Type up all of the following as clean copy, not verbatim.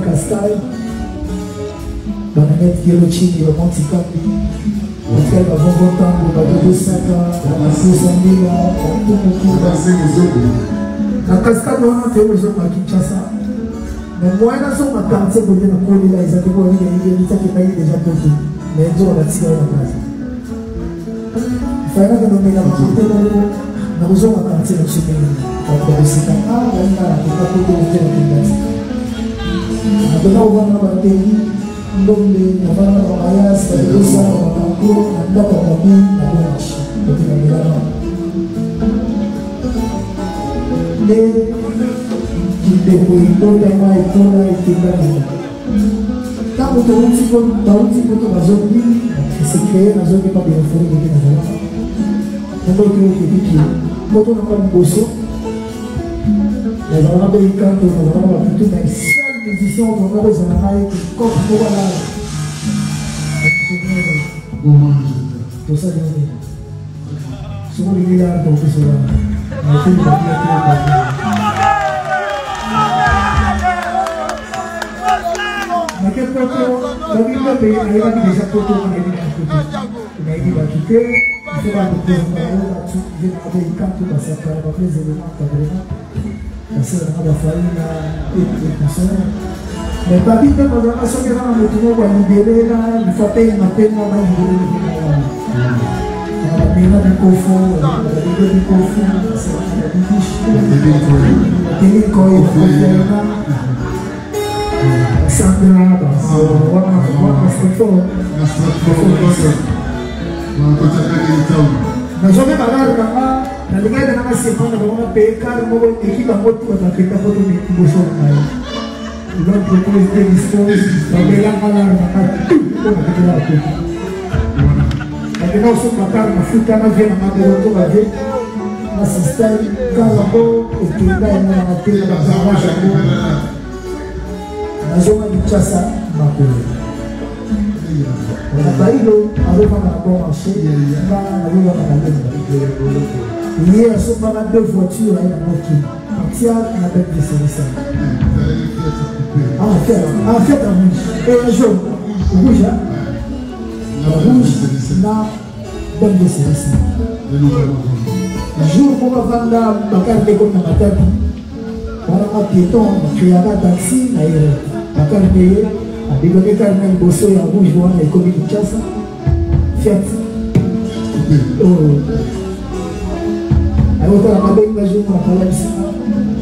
Cascade. Bananette Yellochini, le Monticampi. On fait avant votant pour Bateau de 5 ans, on a 200 000 ans, la cascade, on a fait aux hommes à Kinshasa. Mais moi, il y a des hommes à 45 pour dire que là, ils avaient déjà porté. Mais ils ont la tiré à la place. Il fallait que nous mettions la portée dans le. Nous avons à 45 sur le pays. Donc, c'est un ah, il y a pas porté au terrain. Maintenant, on va dans le pays. On va dans le mariage, on va dans le salon, on va dans le pays, on va dans le mais il débrouille totalement et tout là et tout là. Quand on a un petit peu dans la zone, c'est créé dans la zone qui n'est pas bien fournie de la zone. On a dit quand on n'a pas de bosso, les Américains, on a plutôt des seules musiciens, on a des Américains qui comme pour la. Tout ça, c'est souvent les milliards donc c'est là. Ma che proprio la vita per arrivare a questa foto non è di battute, si va a ora su il canto da sapere la presa di matta prima, la sera la farina e persone. Le partite quando la so che erano molto nuove a liberare, mi fa pena ma in la pena di Kofu, la vita di Kofu, la di Kofu, Sandra, na joga magari kama na lingana na sekonda kwa peka mo ekipa moto kwa peka moto ni kuboso nayo ndio propose de dispose babela kala na kati kwa kitu lakini uso makar mafuta na vile na ndio to baje na system kala bo ukienda na tena na zawasha na joga Kinshasa makulu. On a pas eu l'eau, avec un bon marché, hier, on a deux voitures, on tient la bête de service. En fait, et un jaune, rouge, la bête de service. Le jour où on va vendre la carte de compte dans la tête, un piéton, il y a un taxi, il y a un carnet, il y a un carnet, il y a un rouge, il y a un commis de chasse, Fiat. Alors, on a bien imaginé la galaxie.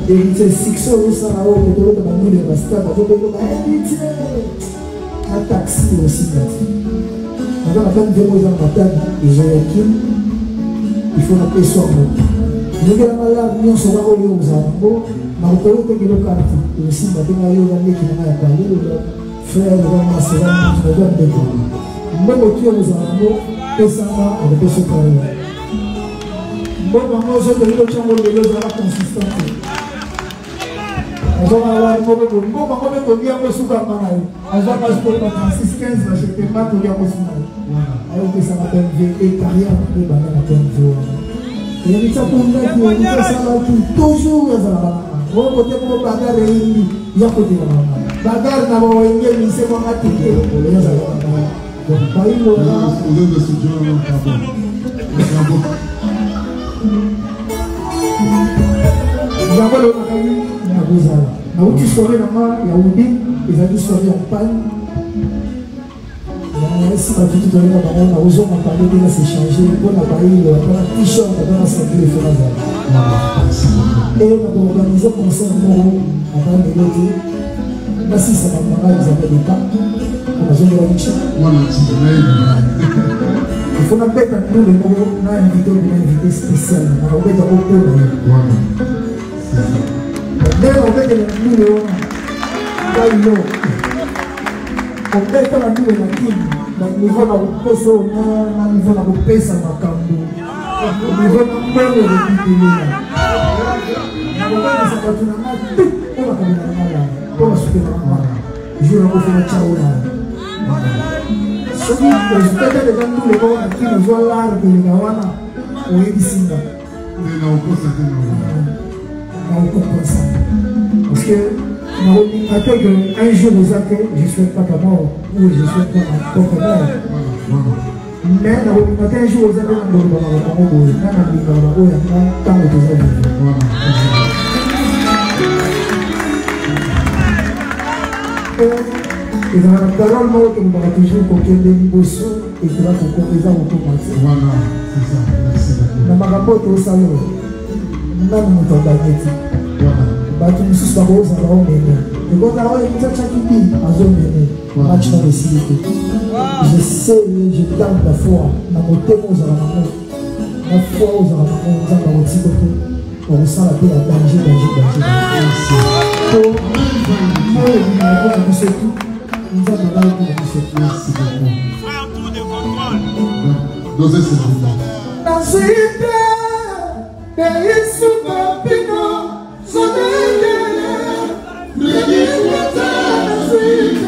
Et c'est 6 euros, ça va au pétrole, on a mis le bastard, on a un taxi aussi. On a quand même des mots en bataille, et Joachim, il faut la paix sur nous. Nous avons là, nous sommes là, nous sommes là, nous sommes là, nous sommes là, nous sommes là, nous sommes là, frère, nous sommes là, nous sommes là, nous sommes là, nous sommes là, nous sommes là, bon, maman, je te dis que tu as la consistance. Je vais avoir un bon maman, je vais vous souper à Manaï. Je vais passer pour 36, 15, je ne peux pas te dire aussi. Alors que ça m'appelle V et carrière, et ça m'appelle V. Et il y a pour nous qui ont toujours les amas. On peut dire que bagarre est une, il y a côté de la bagarre n'a pas été, c'est mon atelier. Donc, pas une heure. Nous avons le Makami, nous avons Zala. Nous avons histoire de Yaoudi, ils ont histoire en panne. Nous avons essayé de tout donner à Baron, nous avons parlé de s'échanger, nous avons parlé de la t-shirt, nous avons sorti les feux et nous avons organisé un concert Moro à la Mélodie. Là, si ça va mal, ils avaient des cas. On a joué la Michel. Il faut mettre un peu de mots, on a invité spécial. On a invité un peu de mots. Mais on met des mots de mots. On met un peu de mots. Dans le niveau de la pêche, on a un niveau de la pêche à ma cambo. Au niveau de la pêche, on a un peu de mots. On a un peu de mots. On a un peu de mots. On a un peu de mots. Je vais vous faire un ciao là. Ce qui est peut-être déjà tous les gens qui nous voient l'art de l'Igawana, on est ici. On comprend ça. Parce que un jour aux accueils, je ne souhaite pas ta mort, ou je ne souhaite pas ma propre mort. Mais un jour aux accueils, on ne peut et dans la parole, nous avons toujours coquille de l'émotion et que là, il faut qu'on les a automatisés. Voilà, c'est ça. Merci beaucoup. Dans ma rapporte au salon, nous avons un temps d'agnetti. Voilà. Nous sommes tous dans la zone. Et quand on a un petit peu en zone de match dans les cités. Je sais, je garde la foi. Dans mon témoin, dans la foi, dans mon petit côté. On sent la paix à danger. Merci. Pour nous, nous avons la merci beaucoup. Frère, tour de contrôle. Dosez ce jour. La suite, pays sous Papino, son égal, le livre la suite.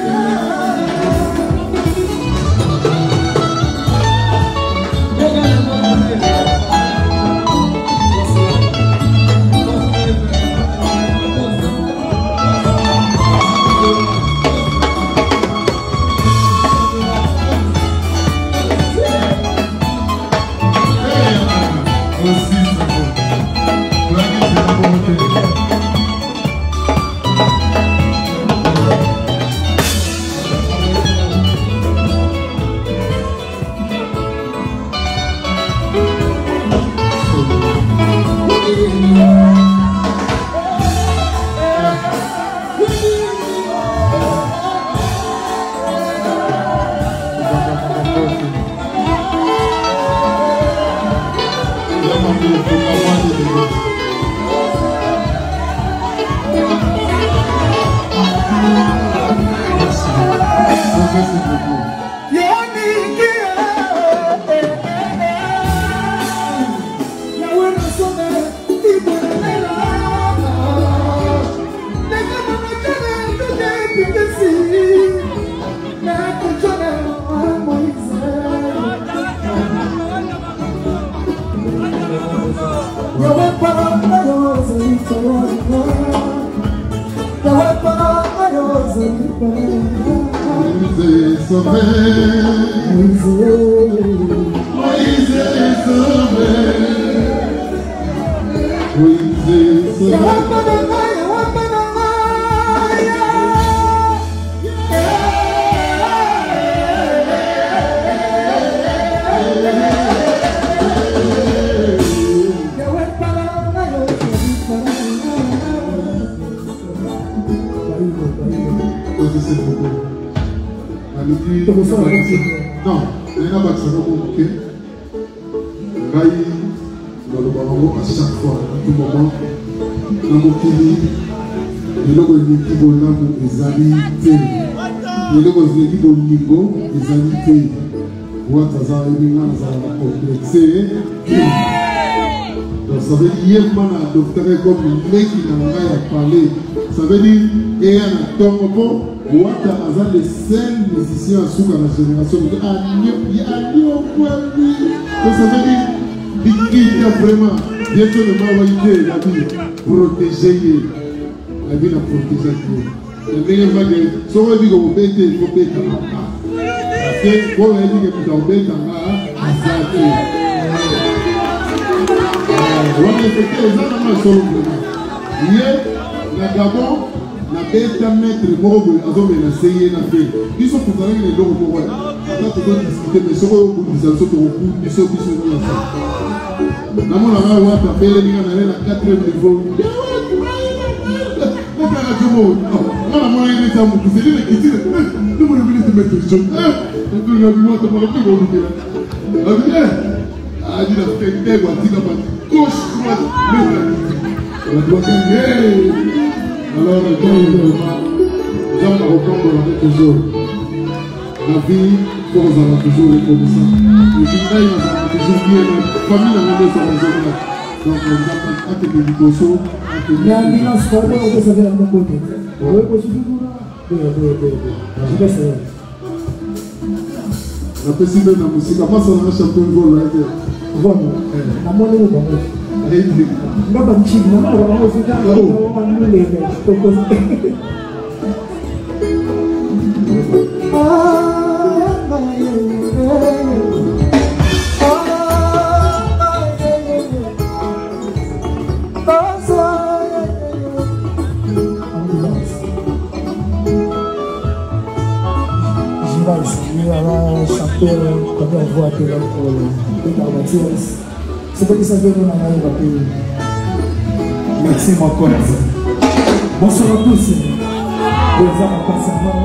c'est beaucoup. Non, il y a un ok. Dans le ballon, à chaque fois, à tout moment, dans mon pays, il y a une équipe des amis. Il y a une équipe au niveau des amis. Donc ça veut dire que le docteur comme le mec qui n'a parlé, ça veut dire qu'il y a un tombeau, il y a les seuls musiciens sous la génération. Il y a un donc ça veut dire qu'il y a vraiment, bien que le mal a été protégé, la vie a protégé. Le meilleur va dire, si on veut dire qu'on peut être, il faut être parce que quand on dit que tu as été on a fait exactement ça. Hier, la Gabon, la bête à mettre mort, a essayé de faire. Ils sont pour aller les lots pour eux. Attends, tu dois discuter, mais sur le bout des autres, ils sont tous dans la salle. Dans mon avis, on va taper les gars dans la 4e niveau. La vie, pour nous avoir toujours reconnaissant. Et puis là, il y a toujours bien la famille, la même chose. Donc, on a un peu de Nicoso. Il y a un bilan sport, on peut savoir de mon côté. Oui, possible. Je vais essayer. La possible de la musique, comment ça va chanter un gros là? Bon, la monnaie est bonne. Non, pas de chic, non, on va aussi faire quand on voit que c'est pas que ça veut dire merci mon corps. Bonsoir à tous. Devant mon concernant,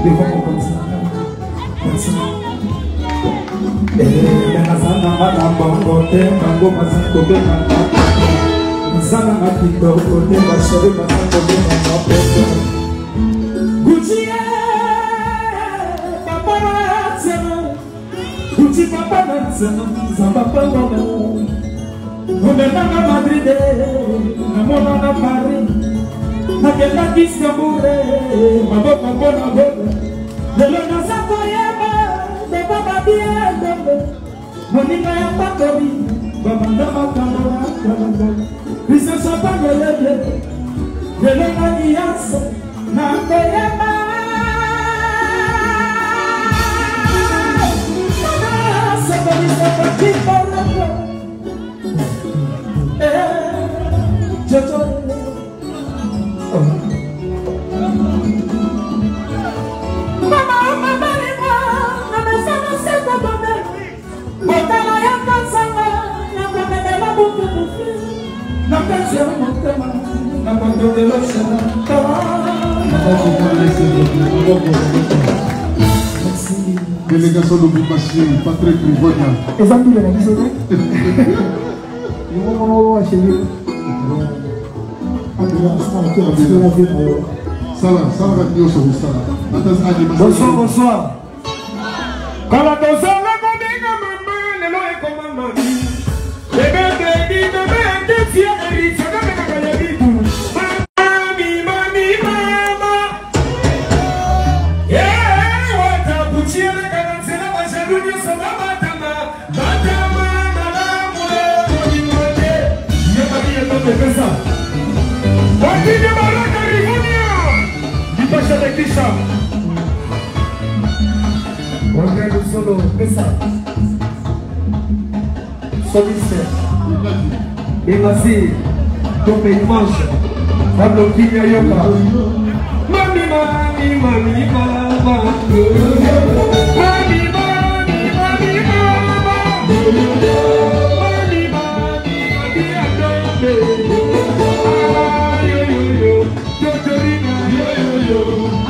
devant mon concernant. Merci. On est dans Madrid, on est dans Paris, on est dans Istanbul, on est dans Bonabon, on est dans Zakoyama, on est dans Babiendo, on est dans Patori, on est dans Bakamora, ils ne sont pas de l'aider, de l'alliance, Nakoyama. Délégation de Boubachi, Patrick Rivonia. Les amis de la maison. Ils vont acheter. Bonsoir, bonsoir. Quand la danse la combine, maman, le nom est commandant. Les bébés, les bébés, les filles, les filles, les filles, mami, mami, mama. Yeah, what a bouchi, la canne, la majeure, ça va batama, batama, madame, on dit monter. Il y a pas de temps de faire ça. On dit de Baraka Rivonia. Il passe avec les chats. Regarde le solo, fais ça. Soliste. Et vas-y, tombe et mange. Pablo Kinya Yoka. Mami, mami, mami, mama. Mami, mami, mami, mama. Mami, mami, mami, adore. Ah, yo, yo, yo. Doctorina, yo, yo, yo.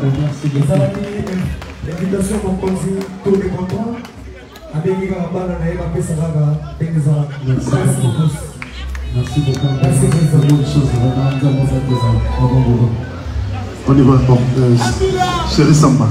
Merci beaucoup. L'invitation à Mokonzi, tour de contrôle. Avec les Gabana, Merci beaucoup. Merci beaucoup. Merci beaucoup. Bonne chose, vraiment, on y va. Chérie Samba.